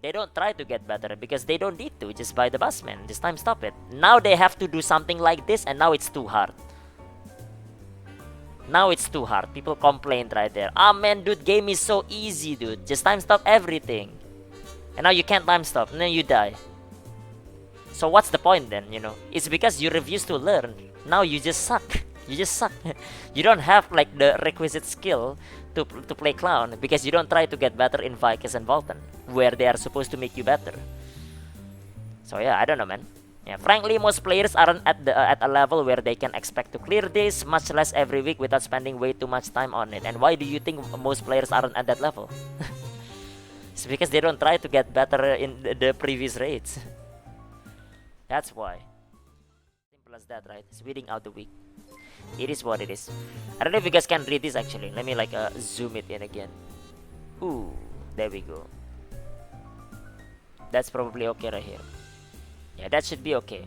they don't try to get better because they don't need to. Just buy the busman. This time stop it. Now they have to do something like this, and now it's too hard. Now it's too hard. People complained right there. Ah man, dude, game is so easy, dude. Just time stop everything. And now you can't time stop, and then you die. So what's the point then, It's because you refuse to learn. Now you just suck. You just suck. You don't have like the requisite skill to play clown because you don't try to get better in Vikings and Vulcan, where they are supposed to make you better. So yeah, I don't know, man. Yeah, frankly, most players aren't at a level where they can expect to clear this, much less every week without spending way too much time on it. And why do you think most players aren't at that level? It's because they don't try to get better in the previous raids. That's why. Simple as that, right? It's weeding out the weak. It is what it is. I don't know if you guys can read this actually. Let me like zoom it in again. Ooh, there we go. That's probably okay right here. Yeah, that should be okay.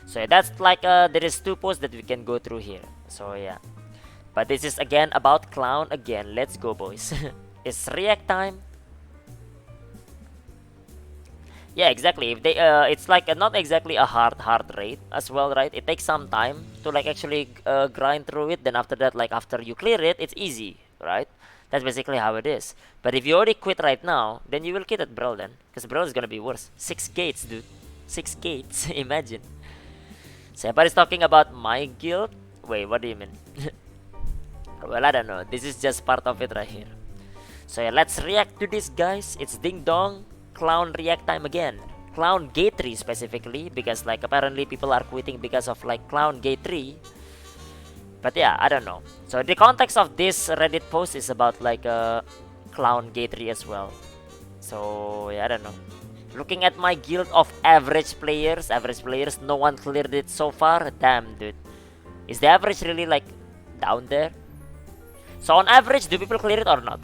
So yeah, that's like there is 2 posts that we can go through here. So yeah, but this is again about clown again. Let's go, boys. It's react time. Yeah, exactly. If they it's like not exactly a hard raid as well, right? It takes some time to like actually grind through it. Then after that, like after you clear it, it's easy, right? That's basically how it is. But if you already quit right now, then you will quit at Brawl then, because Brawl is gonna be worse. 6 gates, dude. 6 gates. Imagine. So everybody's talking about my guild. Wait, what do you mean? Well, I don't know. This is just part of it right here. So yeah, let's react to this, guys. It's Ding Dong. Clown react time again. Clown gate 3 specifically, because like apparently people are quitting because of like Clown gate 3. But yeah, I don't know. So the context of this Reddit post is about like Clown gate 3 as well. So yeah, I don't know. Looking at my guild of average players, no one cleared it so far. Damn, dude. Is the average really like down there? So on average, do people clear it or not?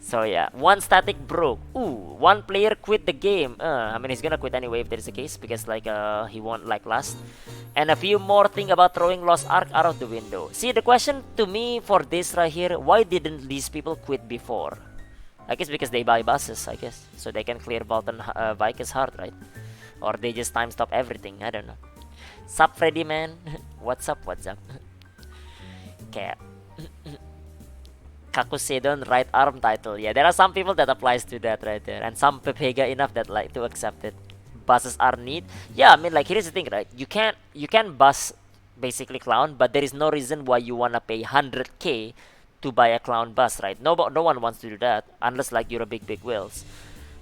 So yeah, 1 static broke. Ooh, 1 player quit the game. I mean, he's gonna quit anyway if there's a case, because like he won't like last. And a few more thing about throwing Lost Ark out of the window. See, the question to me for this right here, why didn't these people quit before? I guess because they buy buses, I guess, so they can clear Bolton Vikings hard, right? Or they just time stop everything. I don't know. Sup, Freddy man? What's up? What's up? Okay. Kakul-Saydon Raid arm title. Yeah, there are some people that applies to that right there, and some pepega enough that like to accept it. Buses are need. Yeah, I mean like here's the thing, right? You can bus basically clown, but there is no reason why you wanna pay 100k to buy a clown bus, right? No one wants to do that unless like you're a big whales.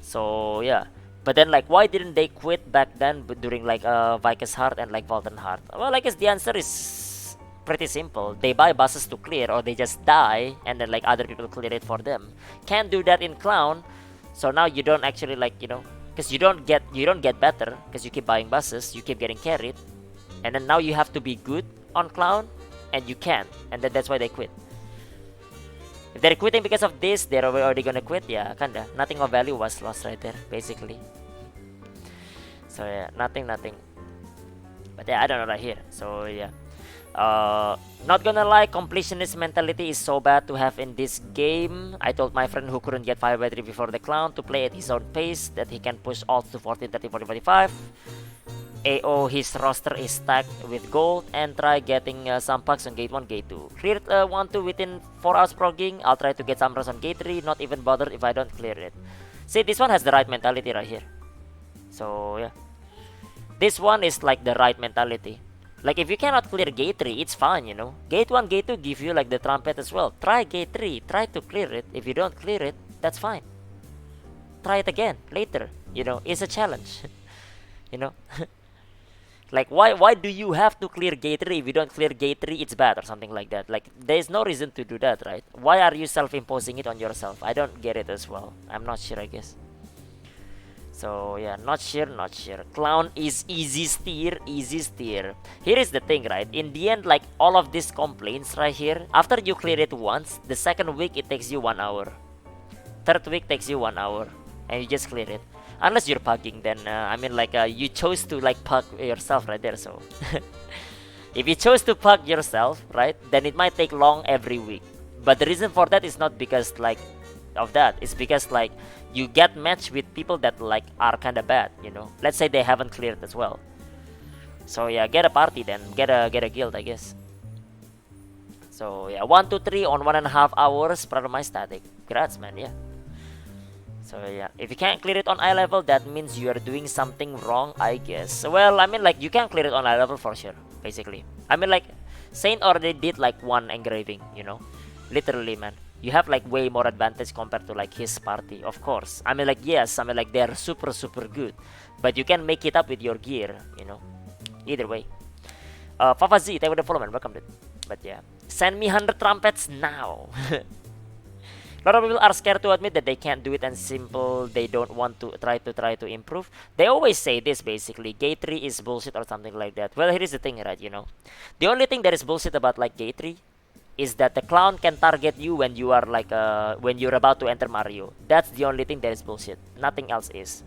So yeah. But then like why didn't they quit back then during like Vikings Heart and like Volton Heart? Well, I guess the answer is pretty simple. They buy buses to clear, or they just die and then like other people clear it for them. Can't do that in clown. So now you don't actually like, because you don't get better because you keep buying buses, you keep getting carried, and then now you have to be good on clown and you can't, and then that's why they quit. If they're quitting because of this, they're already gonna quit. Yeah, kinda. Nothing of value was lost right there, basically. So yeah, nothing. But yeah, I don't know right here. So yeah. Not gonna lie, completionist mentality is so bad to have in this game. I told my friend who couldn't get 5x3 before the clown to play at his own pace, that he can push alt to 14, 30, 40, 45. AO, his roster is stacked with gold, and try getting some packs on gate 1, gate 2. Cleared 1-2 within 4 hours progging. I'll try to get some runs on gate 3, not even bothered if I don't clear it. See, this one has the right mentality right here. So yeah, this one is like the right mentality. Like if you cannot clear gate 3, it's fine, Gate 1, gate 2 give you like the trumpet as well. Try gate 3, try to clear it. If you don't clear it, that's fine. Try it again later, it's a challenge. Like why do you have to clear gate 3? If you don't clear gate 3, it's bad or something like that. Like there's no reason to do that, right? Why are you self-imposing it on yourself? I don't get it as well. I'm not sure, I guess. So yeah, not sure. Clown is easy steer. Here is the thing, right? In the end, like all of these complaints right here, after you clear it once, the second week it takes you 1 hour. Third week takes you 1 hour, and you just clear it. Unless you're pugging, then I mean like you chose to like pug yourself right there. So if you chose to pug yourself, right, then it might take long every week. But the reason for that is not because like of that. It's because like you get matched with people that like are kind of bad, you know. Let's say they haven't cleared as well. So yeah, get a party then, get a guild, I guess. So yeah, 1, 2, 3 on 1.5 hours per my static. Congrats, man. Yeah. So yeah, if you can't clear it on eye level, that means you are doing something wrong, I guess. Well, I mean, like, you can clear it on eye level for sure, basically. I mean, like, Saint already did like 1 engraving, you know, literally, man. You have like way more advantage compared to like his party, of course. I mean, like, yes, I mean, like, they're super good, but you can make it up with your gear, you know. Either way. Fafa Z, thank you for the follow, man. Welcome, dude. But yeah, send me 100 trumpets now. A lot of people are scared to admit that they can't do it, and simple they don't want to try to improve. They always say this, basically, gate 3 is bullshit or something like that. Well, here is the thing, right, you know. The only thing that is bullshit about like gate 3 is that the clown can target you when you are like when you're about to enter Mario. That's the only thing that is bullshit. Nothing else is.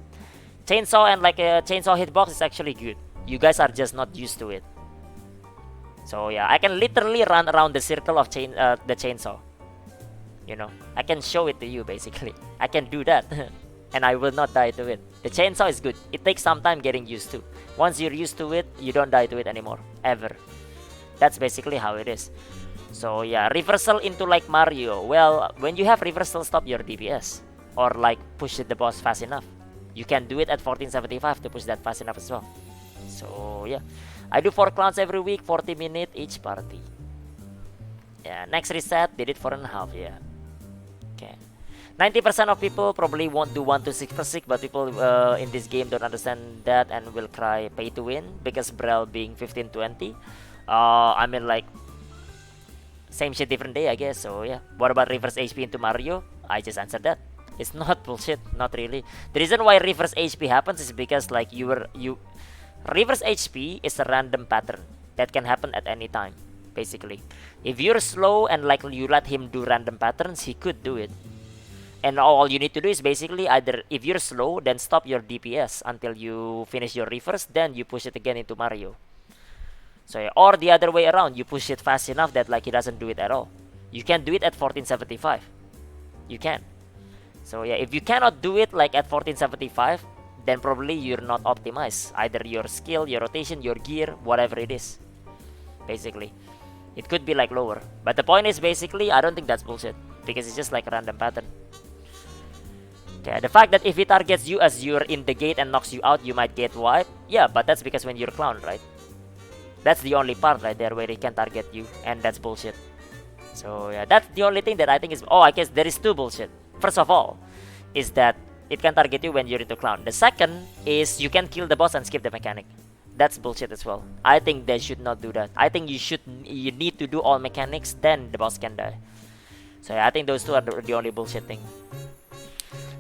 Chainsaw and like a chainsaw hitbox is actually good. You guys are just not used to it. So yeah, I can literally run around the circle of the chainsaw. You know, I can show it to you, basically. I can do that. And I will not die to it. The chainsaw is good. It takes some time getting used to. Once you're used to it, you don't die to it anymore. Ever. That's basically how it is. So yeah, reversal into like Mario. Well, when you have reversal, stop your DPS. Or like push the boss fast enough. You can do it at 1475 to push that fast enough as well. So yeah, I do 4 clowns every week, 40 minutes each party. Yeah, next reset, did it 4.5, yeah. Okay. 90% of people probably won't do 1 to 6 per 6, but people in this game don't understand that and will cry pay to win because Braille being 15-20. I mean, like, same shit, different day, I guess. So yeah, what about reverse HP into Mario? I just answered that. It's not bullshit, not really. The reason why reverse HP happens is because like reverse HP is a random pattern that can happen at any time. Basically, if you're slow and like you let him do random patterns, he could do it. And all you need to do is basically either if you're slow, then stop your DPS until you finish your reverse, then you push it again into Mario. So yeah, or the other way around, you push it fast enough that like he doesn't do it at all. You can do it at 1475. You can. So yeah, if you cannot do it like at 1475, then probably you're not optimized. Either your skill, your rotation, your gear, whatever it is. Basically. It could be like lower. But the point is basically, I don't think that's bullshit. Because it's just like a random pattern. Okay, the fact that if he targets you as you're in the gate and knocks you out, you might get wiped. Yeah, but that's because when you're clown, right? That's the only part right there where he can target you. And that's bullshit. So yeah, that's the only thing that I think is... Oh, I guess there is 2 bullshit. First of all, is that it can target you when you're into clown. The second is you can kill the boss and skip the mechanic. That's bullshit as well. I think they should not do that. I think you need to do all mechanics, then the boss can die. So yeah, I think those 2 are the only bullshit thing.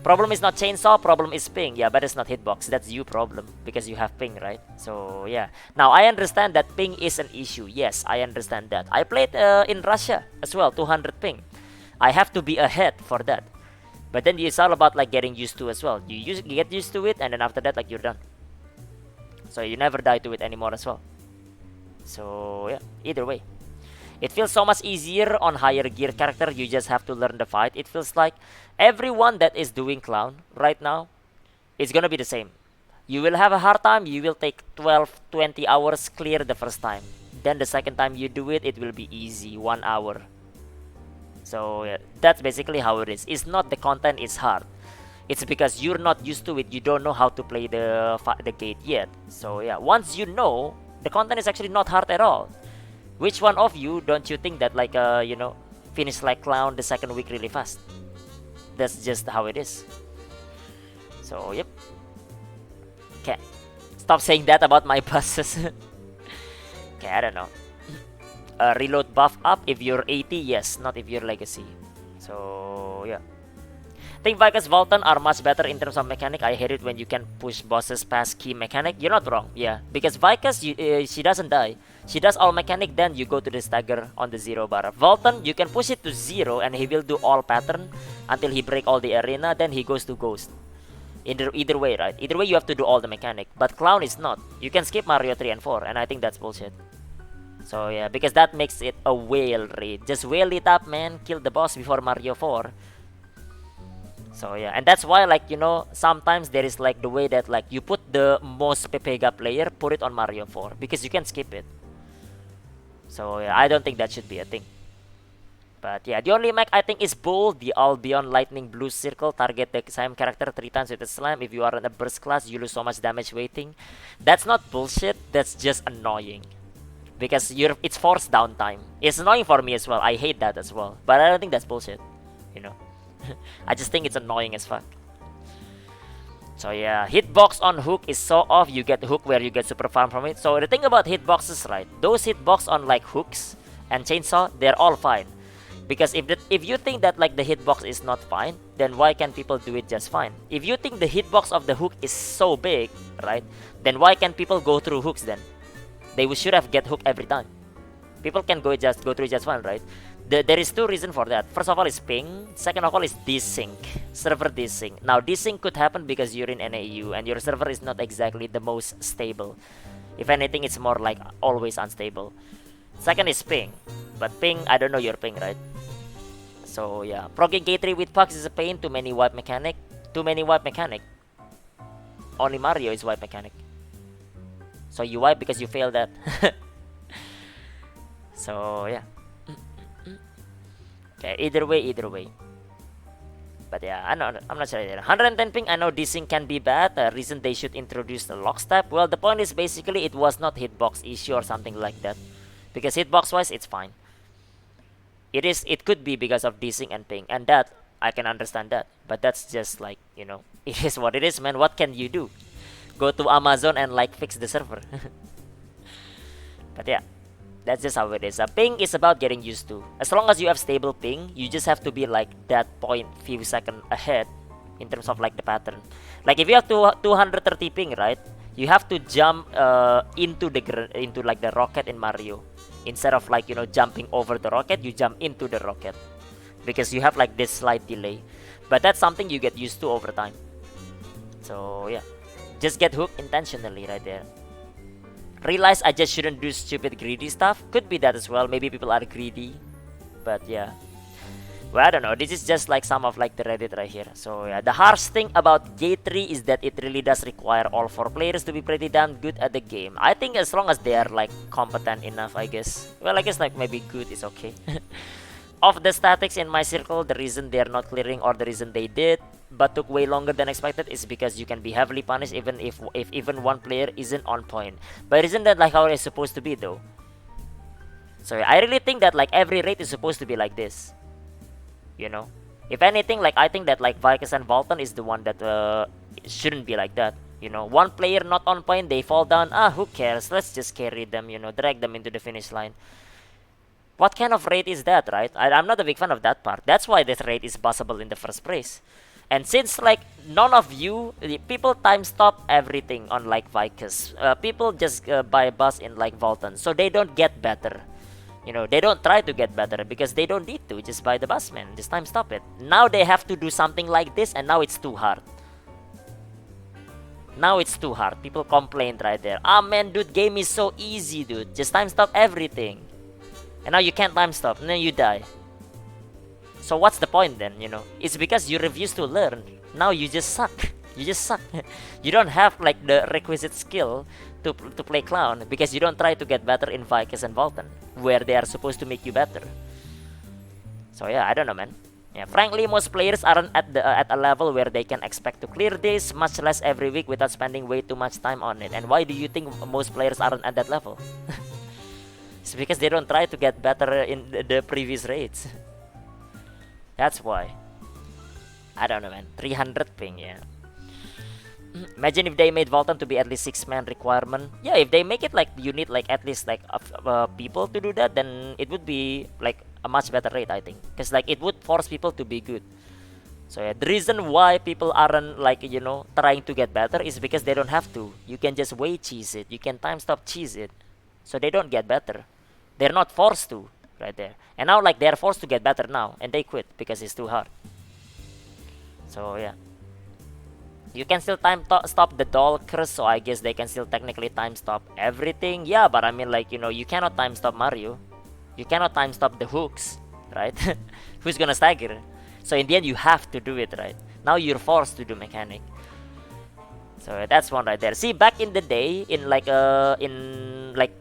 Problem is not chainsaw, problem is ping. Yeah, but it's not hitbox. That's you problem because you have ping, right? So yeah. Now I understand that ping is an issue. Yes, I understand that. I played in Russia as well, 200 ping. I have to be ahead for that. But then it's all about like getting used to as well. You get used to it, and then after that, like, you're done. So you never die to it anymore as well. So yeah, either way. It feels so much easier on higher gear character. You just have to learn the fight. It feels like everyone that is doing clown right now is gonna be the same. You will have a hard time. You will take 12-20 hours clear the first time. Then the second time you do it, it will be easy, 1 hour. So yeah, that's basically how it is. It's not the content is hard. It's because you're not used to it. You don't know how to play the gate yet. So yeah, once you know, the content is actually not hard at all. Which one of you don't you think that like you know, finish like clown the second week really fast? That's just how it is. So yep. Okay, stop saying that about my buses. Okay, I don't know. Reload buff up if you're 80, yes, not if you're legacy. So yeah, I think Vicus Volton are much better in terms of mechanic. I hate it when you can push bosses past key mechanic. You're not wrong, yeah, because Vicus, she doesn't die. She does all mechanic, then you go to the stagger on the 0 bar. Volton, you can push it to 0 and he will do all pattern until he break all the arena, then he goes to ghost. Either way, right? Either way, you have to do all the mechanic. But clown is not. You can skip Mario 3 and 4, and I think that's bullshit. So yeah, because that makes it a whale raid. Just whale it up, man. Kill the boss before Mario 4. So yeah, and that's why like sometimes there is like the way that like you put the most Pepega player, put it on Mario 4 because you can skip it. So yeah, I don't think that should be a thing. But yeah, the only mech I think is Bull, the Albion Lightning Blue Circle. Target the same character 3 times with a slam. If you are in a burst class, you lose so much damage waiting. That's not bullshit, that's just annoying. Because it's forced downtime. It's annoying for me as well. I hate that as well. But I don't think that's bullshit. You know. I just think it's annoying as fuck. So yeah, hitbox on hook is so off. You get hook where you get super farm from it. So the thing about hitboxes, right? Those hitbox on like hooks and chainsaw, they're all fine. Because if you think that like the hitbox is not fine, then why can people do it just fine? If you think the hitbox of the hook is so big, right? Then why can people go through hooks then? They should have get hook every time. People can go through just fine, right? There is two reasons for that. First of all is ping. Second of all is desync. Server desync. Now desync could happen because you're in NAU and your server is not exactly the most stable. If anything, it's more like always unstable. Second is ping. But ping, I don't know your ping, right? So yeah, progging K3 with pucks is a pain. Too many wipe mechanic. Too many wipe mechanic. Only Mario is wipe mechanic. So you wipe because you failed that. So yeah. Okay, either way. But yeah, I'm not sure either. 110 ping, I know desync can be bad. Reason they should introduce the lock step. Well, the point is basically it was not hitbox issue or something like that. Because hitbox wise, it's fine. It could be because of desync and ping, and that I can understand that. But that's just like it is what it is, man. What can you do? Go to Amazon and like fix the server. But yeah, that's just how it is. Ping is about getting used to. As long as you have stable ping, you just have to be like that point few seconds ahead in terms of like the pattern. Like if you have 230 ping, right? You have to jump into like the rocket in Mario. Instead of like jumping over the rocket, you jump into the rocket because you have like this slight delay. But that's something you get used to over time. So yeah, just get hooked intentionally right there. Realize I just shouldn't do stupid greedy stuff. Could be that as well. Maybe people are greedy. But yeah. Well, I don't know. This is just like some of like the Reddit right here. So yeah, the harsh thing about J3 is that it really does require all 4 players to be pretty damn good at the game. I think as long as they are like competent enough, I guess. Well, I guess like maybe good is okay. Of the statics in my circle, the reason they are not clearing or the reason they did but took way longer than expected is because you can be heavily punished even if even one player isn't on point. But isn't that like how it's supposed to be though? So I really think that like every raid is supposed to be like this. If anything, like I think that like Vikings and Volton is the one that shouldn't be like that. One player not on point, they fall down. Who cares? Let's just carry them. Drag them into the finish line. What kind of raid is that, right? I'm not a big fan of that part. That's why this raid is buzzable in the first place. And since like none of you people time stop everything on like Vikings, people just buy bus in like Volton, so they don't get better. They don't try to get better because they don't need to. Just buy the bus, man. Just time stop it. Now they have to do something like this, and now it's too hard. Now it's too hard. People complained right there. Man, dude, game is so easy, dude. Just time stop everything. And now you can't time stop, and then you die. So what's the point then, It's because you refuse to learn. Now you just suck. You just suck. You don't have like the requisite skill to play clown because you don't try to get better in Vikings and Volton, where they are supposed to make you better. So yeah, I don't know, man. Yeah, frankly, most players aren't at a level where they can expect to clear this, much less every week without spending way too much time on it. And why do you think most players aren't at that level? It's because they don't try to get better in the previous raids. That's why. I don't know, man. 300 ping, yeah. Imagine if they made Volton to be at least 6-man requirement. Yeah, if they make it like you need like at least like people to do that, then it would be like a much better rate, I think. Because like it would force people to be good. So yeah, the reason why people aren't like trying to get better is because they don't have to. You can just wait cheese it. You can time stop cheese it. So they don't get better. They're not forced to right there. And now like they're forced to get better now, and they quit because it's too hard. So yeah. You can still stop the doll curse, so I guess they can still technically time stop everything. Yeah, but I mean like, you cannot time stop Mario. You cannot time stop the hooks, right? Who's gonna stagger? So in the end, you have to do it, right? Now you're forced to do mechanic. So that's one right there. See, back in the day, in like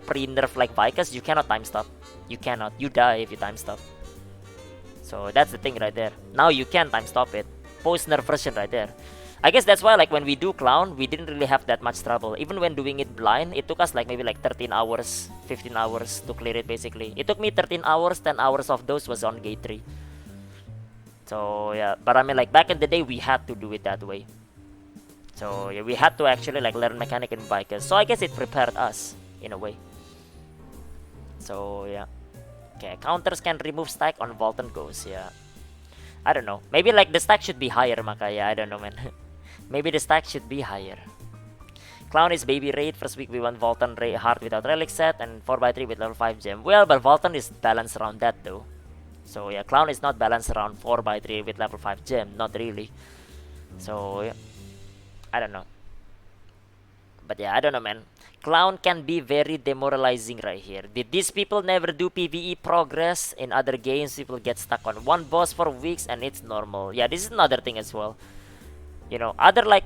pre-nerf like Vicus, you cannot time stop. You cannot. You die if you time stop. So that's the thing right there. Now you can time stop it. Post-nerf version right there. I guess that's why like when we do clown, we didn't really have that much trouble. Even when doing it blind, it took us like maybe like 13 hours, 15 hours to clear it basically. It took me 13 hours, 10 hours of those was on gate 3. So yeah, but I mean like back in the day we had to do it that way. So yeah, we had to actually like learn mechanic in Vicus. So I guess it prepared us in a way. So yeah. Okay, counters can remove stack on Vault and Ghost, yeah. I don't know. Maybe like the stack should be higher, Makaya. I don't know, man. Maybe the stack should be higher. Clown is baby raid. First week we won Voltan raid hard without relic set and 4x3 with level 5 gem. Well, but Voltan is balanced around that though. So yeah, Clown is not balanced around 4x3 with level 5 gem. Not really. So yeah. I don't know. But yeah, I don't know, man. Clown can be very demoralizing right here. Did these people never do PvE progress? In other games, people get stuck on one boss for weeks and it's normal. Yeah, this is another thing as well. You know, other like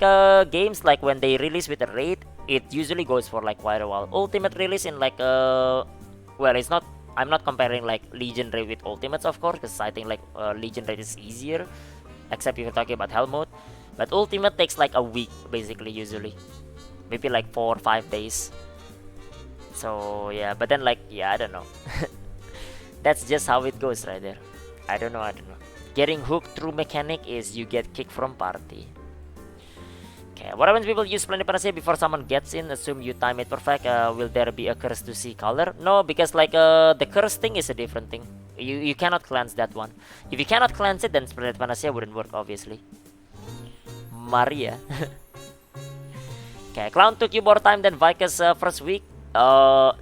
games, like when they release with a raid, it usually goes for like quite a while. Ultimate release in like well, it's not, I'm not comparing like Legion raid with Ultimates, of course, because I think like Legion raid is easier, except if you're talking about Hell mode. But Ultimate takes like a week, basically, usually. Maybe like 4 or 5 days. So yeah, but then like, yeah, I don't know. That's just how it goes right there. I don't know. Getting hooked through mechanic is you get kicked from party. Okay, what happens people use Planet Panacea before someone gets in? Assume you time it perfect. Will there be a curse to see color? No, because like the curse thing is a different thing. You cannot cleanse that one. If you cannot cleanse it, then Planet Panacea wouldn't work, obviously. Maria. Okay, Clown took you more time than Vicus first week.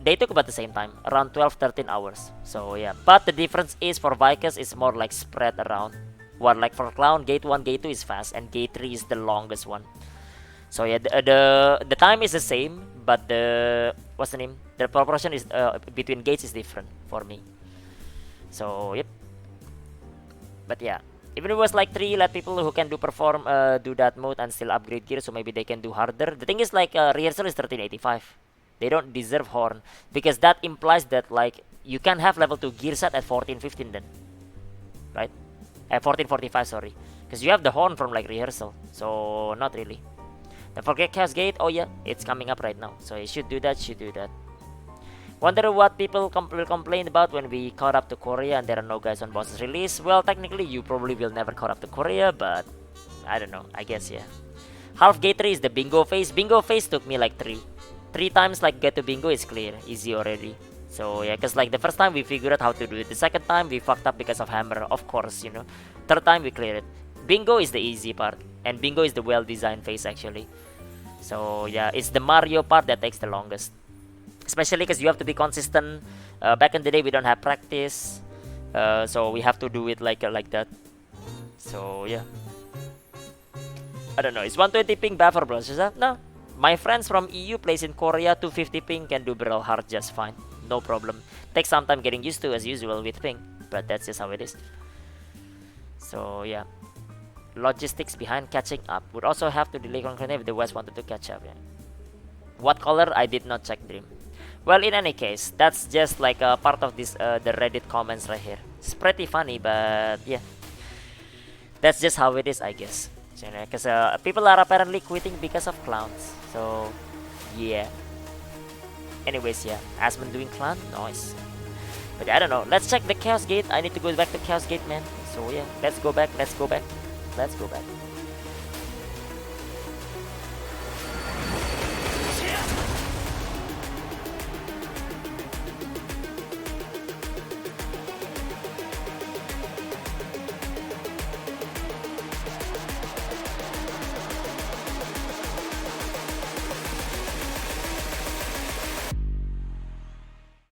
They took about the same time, around 12-13 hours. So yeah, but the difference is for Vicus is more like spread around. What like for Clown, gate 1, gate 2 is fast, and gate 3 is the longest one. So yeah, the time is the same, but the what's the name? The proportion is between gates is different for me. So yep. But yeah, even if it was like 3, let people who can do that mode and still upgrade gear, so maybe they can do harder. The thing is like rehearsal is 1385. They don't deserve horn because that implies that like you can have level 2 gear set at 1415 then, right? At 1445, sorry, because you have the horn from like rehearsal. So not really. Don't forget Chaos Gate. Oh yeah, it's coming up right now, so you should do that. Wonder what people will complain about when we caught up to Korea and there are no guys on bosses release. Well, technically you probably will never caught up to Korea, but I don't know, I guess yeah. Half gate 3 is the bingo phase. Bingo phase took me like 3 times. Like get to bingo is clear, easy already. So yeah, because like the first time we figured out how to do it. The second time we fucked up because of hammer, of course, you know. Third time we cleared it. Bingo is the easy part, and bingo is the well-designed phase actually. So yeah, it's the Mario part that takes the longest, especially because you have to be consistent. Back in the day we don't have practice, so we have to do it like that. So yeah, I don't know. Is 120 ping bad for bronze? No, my friends from EU plays in Korea. 250 ping can do barrel hard just fine, no problem. Takes some time getting used to as usual with ping, but that's just how it is. So yeah, logistics behind catching up would also have to delay concurrently if the West wanted to catch up. Yeah. What color? I did not check Dream. Well, in any case, that's just like a part of this the Reddit comments right here. It's pretty funny, but yeah, that's just how it is, I guess. Because people are apparently quitting because of clowns. So yeah. Anyways, yeah, Asman doing clown, nice. But I don't know. Let's check the Chaos Gate. I need to go back to Chaos Gate, man. So yeah, let's go back. Let's go back.